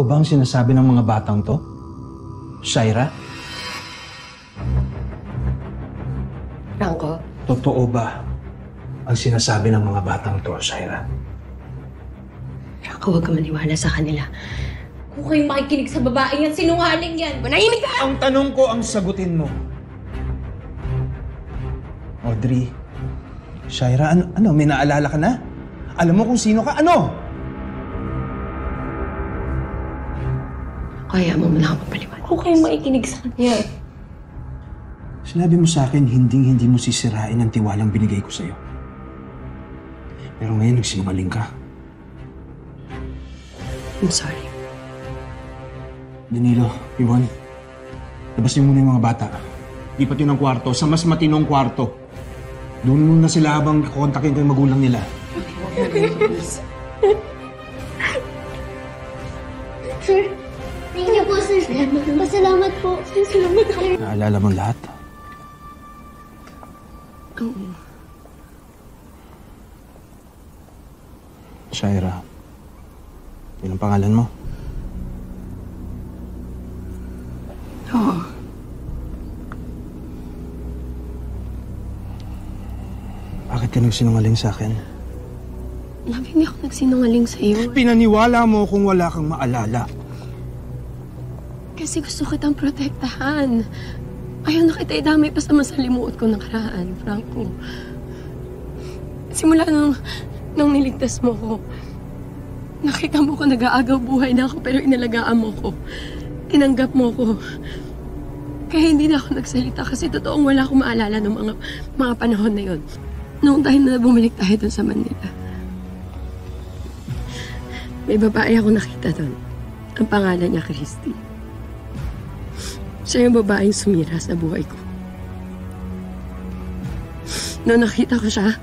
Totoo ba ang sinasabi ng mga batang to? Shaira? Franco? Totoo ba ang sinasabi ng mga batang to, Shaira? Franco, huwag ka maniwala sa kanila. Kung kayo makikinig sa babae yan, sinungaling yan! Manahimik ka! Ang tanong ko ang sagutin mo. Audrey, Shaira, ano? May naalala ka na? Alam mo kung sino ka? Ano? Kaya mo muna ako magpaliwanag. Kung kayo makikinig sa kanya. Sinabi mo sa akin, hindi mo sisirain ang tiwalang binigay ko sa'yo. Pero ngayon, nagsinungaling ka. I'm sorry. Danilo, Yvonne, labas niyo muna yung mga bata. Lipat yun ng kwarto, sa mas matinong kwarto. Doon muna sila habang kontakin ko yung magulang nila. Sir, thank you po, sir. Pasalamat po. Salamat po. Naalala mo lahat? Oo. Shaira, yun ang pangalan mo? Oo. Bakit ka nagsinungaling sa akin? Love, hindi ako nagsinungaling sa'yo. Pinaniwala mo kung wala kang maalala. Kasi gusto kitang protektahan. Ayaw na kita idamay pa sa masalimuot ko nakaraan, Franco. Simula nung niligtas mo ko, nakita mo ko nag-aagaw buhay na ako pero inalagaan mo ko. Tinanggap mo ko. Kaya hindi na ako nagsalita kasi totoong wala akong maalala ng mga panahon na yon. Noong time na bumalik tayo dun sa Manila. May babae ako nakita dun. Ang pangalan niya, Christy. Siya yung babaeng sumira sa buhay ko. Noong nakita ko siya,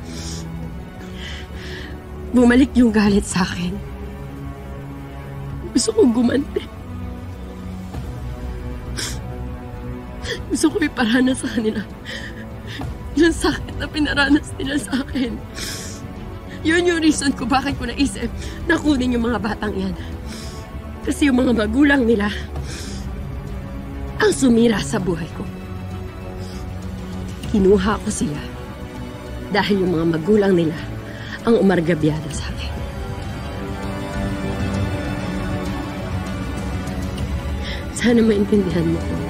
bumalik yung galit sa akin. Gusto kong gumanti. Gusto ko iparanas sa kanila yung sakit na pinaranas nila sa akin. Yun yung reason ko bakit ko naisip na kunin yung mga batang yan. Kasi yung mga magulang nila ang sumira sa buhay ko. Kinuha ko sila dahil yung mga magulang nila ang umargabyada sa akin. Sana maintindihan mo ko.